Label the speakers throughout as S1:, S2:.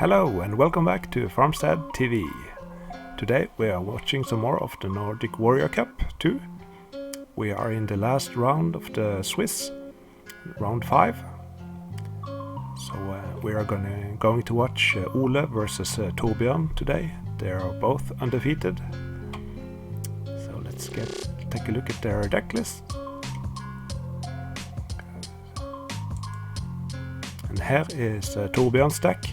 S1: Hello and welcome back to Farmstead TV. Today we are watching some more of the Nordic Warrior Cup 2. We are in the last round of the Swiss, round 5. So we are going to watch Ole versus Torbjörn today. They are both undefeated. So let's take a look at their deck list. And here is Torbjörn's deck.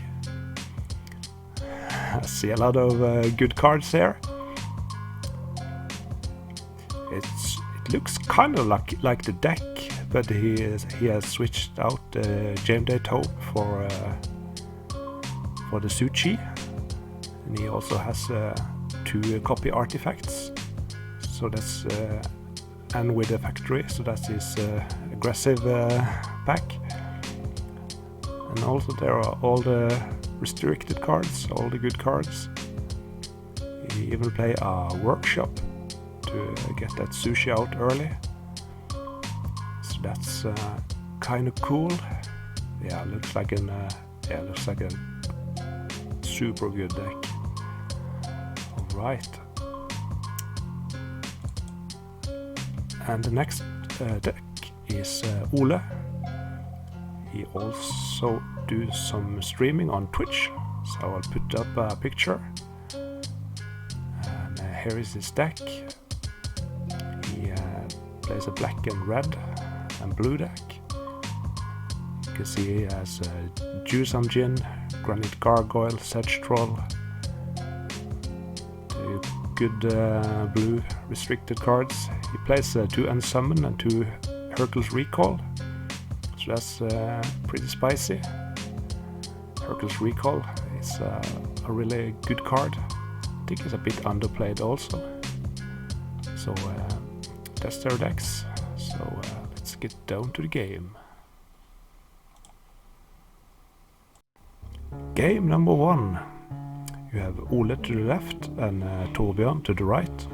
S1: I see a lot of good cards here. It looks kind of like the deck, but he has switched out James Day Tope for the Suchi, and he also has 2 copy artifacts. So that's and with the factory, so that's his aggressive pack. And also there are all the restricted cards, all the good cards. He even play a workshop to get that sushi out early. So that's kind of cool. Yeah, looks like a super good deck. All right. And the next deck is Ole. He also do some streaming on Twitch, so I'll put up a picture. And here is his deck. He plays a black and red and blue deck. You can see he has Jusam Jin, Granite Gargoyle, Sedge Troll, 2 good blue restricted cards. He plays 2 Unsummon and 2 Hercules Recall. So that's pretty spicy. Hercules Recall is a really good card. I think it's a bit underplayed also. So that's their decks. So let's get down to the game. Game number 1. You have Ole to the left and Torbjörn to the right.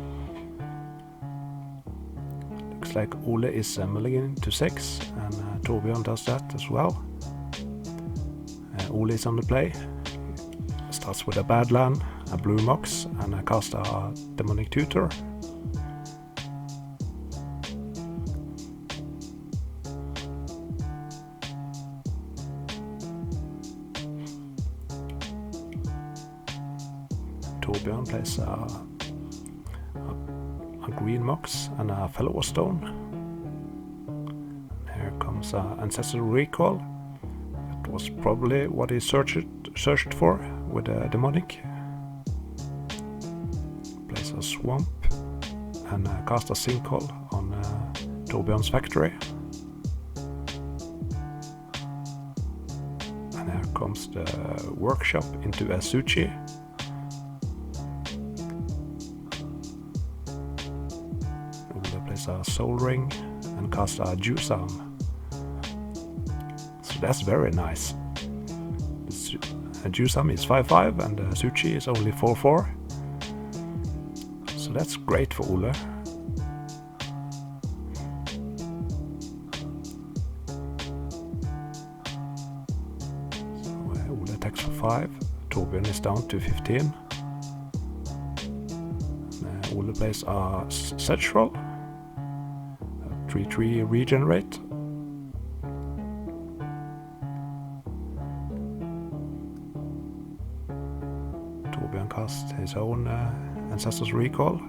S1: Looks like Ole is milling to 6 and Torbjörn does that as well. Ole is on the play. Starts with a bad land, a blue mox, and cast a demonic tutor. Torbjörn plays a green mox and a fellow stone. And here comes an ancestral recall. That was probably what he searched for with a demonic. Plays a swamp and cast a sinkhole on Torbjörn's factory. And here comes the workshop into a Suchi. A soul ring and cast a Jusam. So that's very nice. Jusam is 5/5 and Suchi is only 4/4. So that's great for Ole. So Ole attacks for 5. Torbjörn is down to 15. Ole plays a Sedge Troll. 3/3 regenerate. Torbjörn casts his own Ancestor's Recall.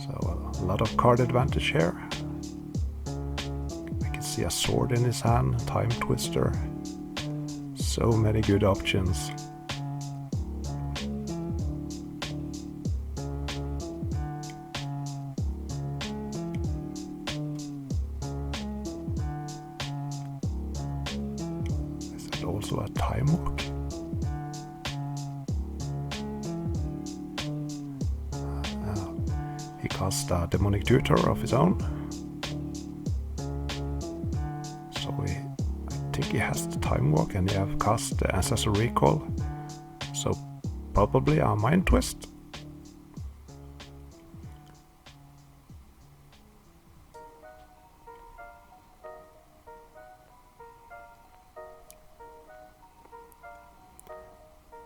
S1: So a lot of card advantage here. I can see a sword in his hand, Time Twister. So many good options. Also a time walk. He cast a demonic tutor of his own. So I think he has the time walk and he have cast the ancestral recall. So probably a mind twist.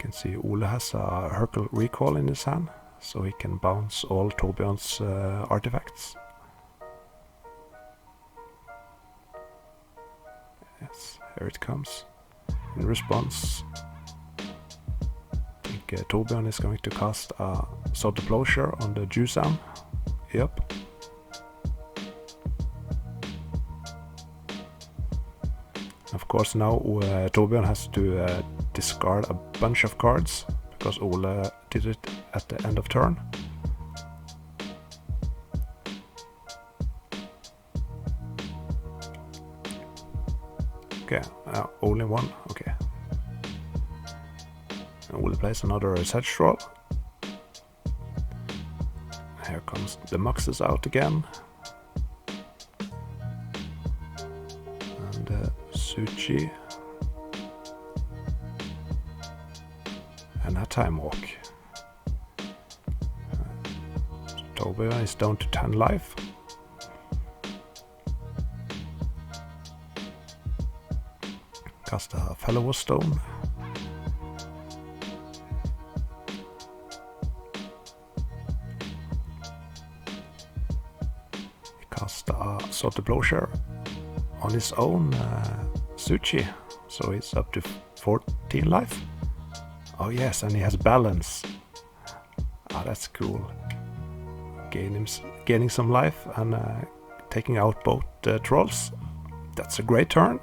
S1: can see Ole has a Hercule Recall in his hand, so he can bounce all Torbjorn's artifacts. Yes, here it comes. In response, I think Torbjorn is going to cast a Sword of Plowshare on the Jusam. Yep. Of course, now Torbjorn has to discard a bunch of cards, because Ole did it at the end of turn. Okay, only one, okay. And Ole plays another Sedge Troll. Here comes the Muxes out again. And Suchi. And a Time Walk. Torbjorn is down to 10 life. Cast a Fellow Stone. He cast a Sword of Plowshare on his own Suchi, so he's up to 14 life. Oh yes, and he has balance. Ah, that's cool. Gaining some life and taking out both trolls. That's a great turn.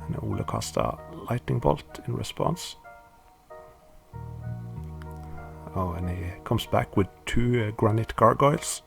S1: And Ole cast a Lightning Bolt in response. Oh, and he comes back with 2 Granite Gargoyles.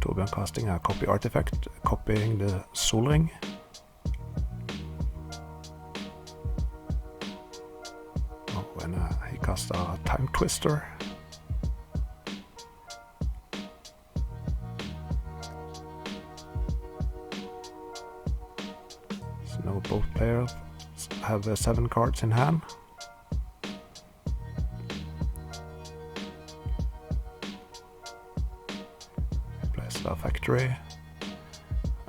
S1: Torbjorn casting a copy artifact, copying the Sol Ring. Oh, and he cast a Time Twister. So now both players have 7 cards in hand. A Factory,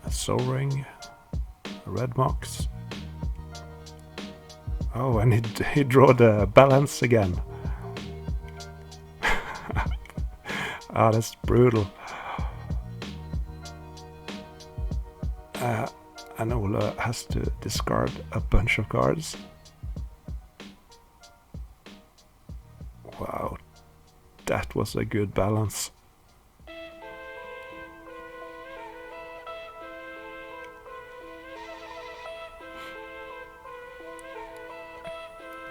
S1: a Sol Ring, a Red Mox. Oh, and he drew the balance again. Ah, that's brutal. And Ole has to discard a bunch of cards. Wow, that was a good balance.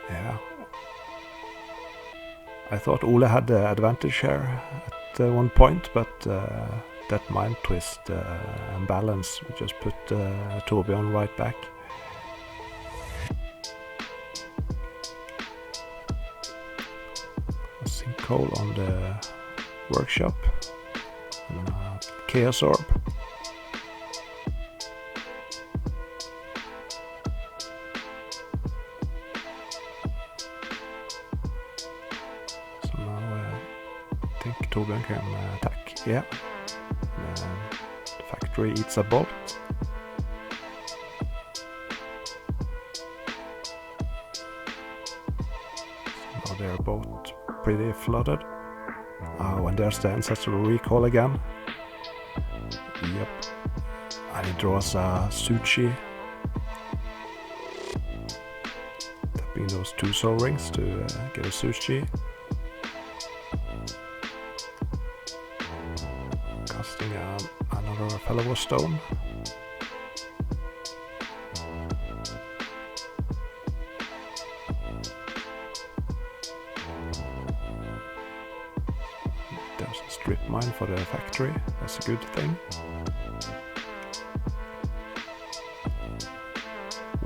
S1: Yeah, I thought Ole had the advantage here at one point, but that Mind Twist and balance just put Torbjorn right back. A Sinkhole on the workshop, and a Chaos Orb. I think Torbjorn can attack, yeah. The Factory eats a bolt. So now they're both pretty flooded. Oh, and there's the Ancestral Recall again. Yep. And he draws a Suchi. Tapping those 2 Sol Rings to get a Suchi. Casting another Fellow Stone. There's a Strip Mine for the Factory, that's a good thing.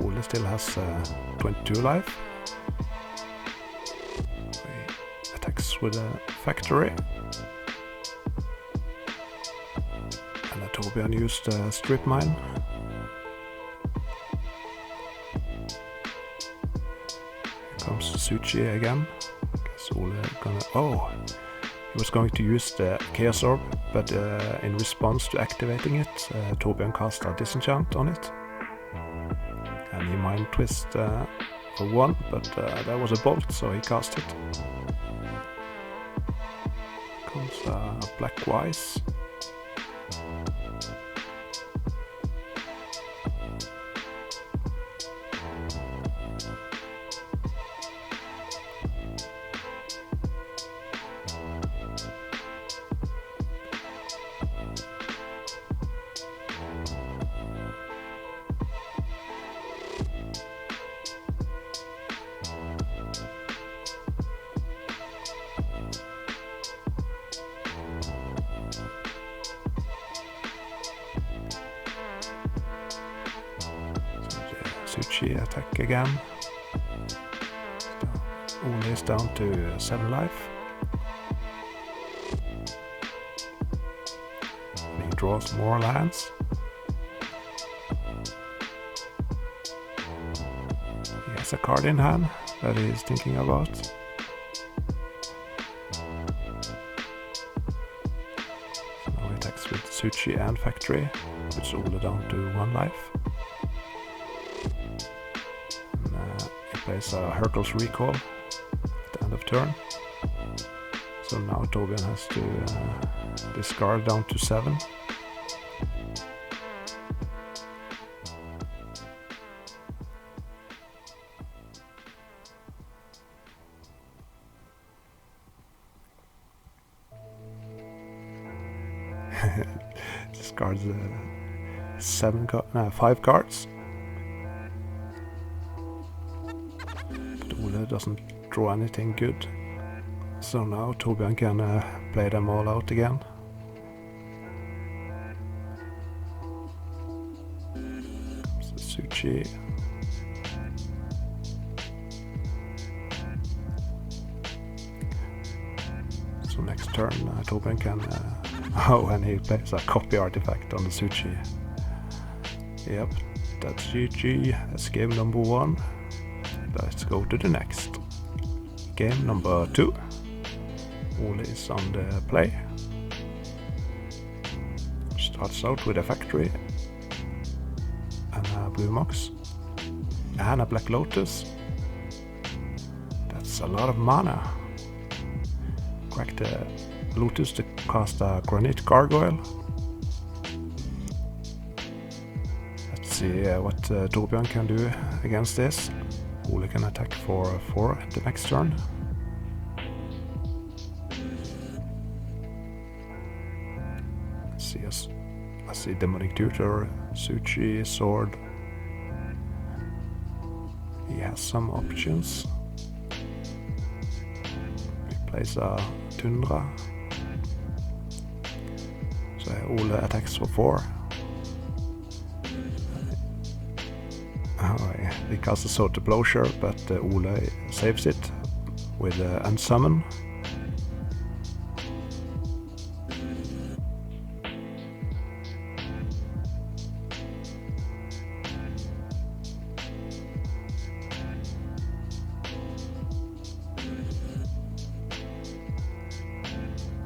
S1: Ole still has 22 life. He attacks with a Factory. Torbjørn used a strip mine. Here comes Suchi again. Guess Ole gonna... Oh! He was going to use the Chaos Orb, but in response to activating it, Torbjørn cast a disenchant on it. And he mind twist for 1, but that was a bolt, so he cast it. Comes a black wise. Suchi attack again. Ole is down to 7 life. He draws more lands. He has a card in hand that he is thinking about. So now he attacks with Suchi and Factory, puts Ole down to 1 life. Plays a Hercules recall at the end of turn. So now Torbjørn has to discard down to 7. Discards 5 cards. Doesn't draw anything good, so now Torbjørn can play them all out again. Suchi. So next turn Torbjørn can oh, and he plays a copy artifact on the Suchi. Yep, that's GG. That's game number 1. Let's go to the next. Game number 2. Ole is on the play. Starts out with a Factory and a Blue Mox and a Black Lotus. That's a lot of mana. Crack the Lotus to cast a Granite Gargoyle. Let's see what Torbjørn can do against this. Ole can attack for 4 the next turn. I see Demonic Tutor, Suchi, Sword. He has some options. He plays a Tundra. So Ole attacks for 4. He casts a Sword to Plowshare, but Ole saves it with Unsummon.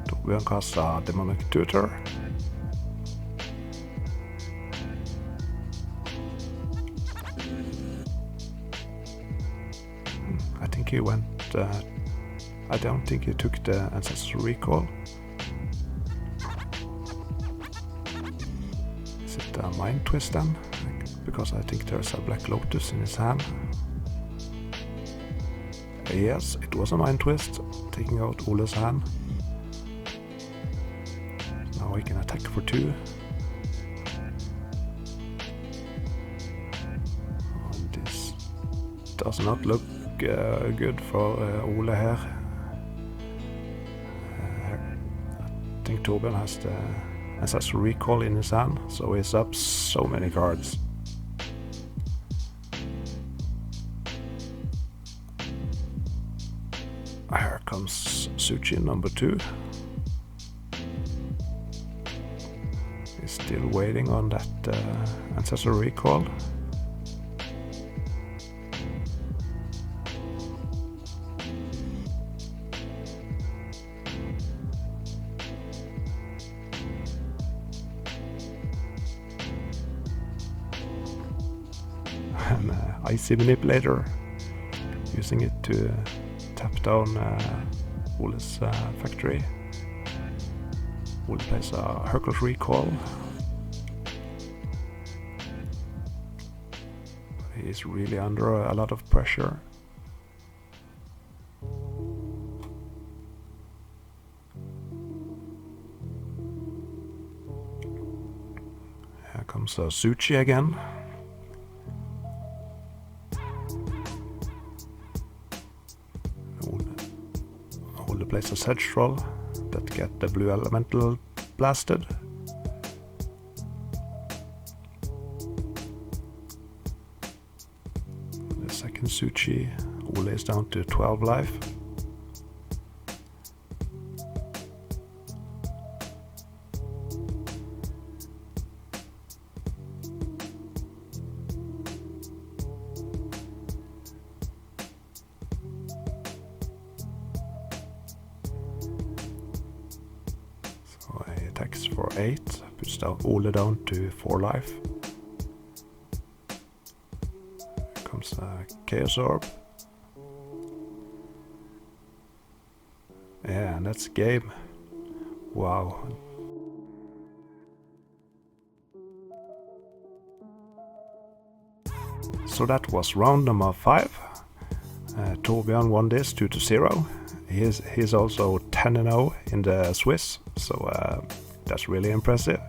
S1: Torbjørn casts a Demonic Tutor. He went, I don't think he took the Ancestral Recall. Is it a Mind Twist then? Because I think there's a Black Lotus in his hand. Yes, it was a Mind Twist, taking out Ole's hand. Now he can attack for 2. And this does not look good for Ole here. I think Torbjørn has the Ancestral Recall in his hand, so he's up so many cards. Here comes Suchi number 2. He Still waiting on that ancestor recall. An IC manipulator, using it to tap down Ole's factory. Ole plays a Hercules recall. He's really under a lot of pressure. Here comes a Suchi again. Ole plays a Sedge Troll that get the blue elemental blasted. The second Suchi, Ole is down to 12 life. So he attacks for 8, puts down Ole down to 4 life. Here comes a Chaos Orb. Yeah, and that's game. Wow. So that was round number 5. Torbjörn won this 2-0. He's also 10-0 in the Swiss, so that's really impressive.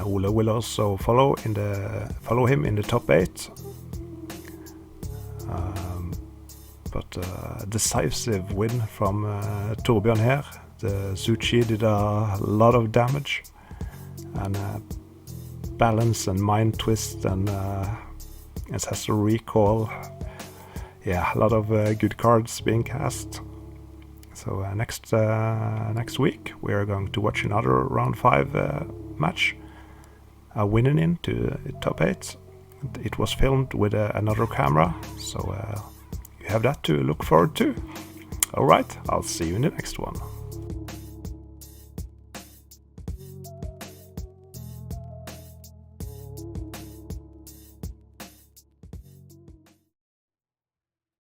S1: Ole will also follow him in the top 8. But decisive win from Torbjörn here. The Suchi did a lot of damage, and balance and mind twist and ancestral recall. Yeah, a lot of good cards being cast. So next week we are going to watch another round 5 match. Winning into top 8. It was filmed with another camera, so you have that to look forward to. Alright, I'll see you in the next one.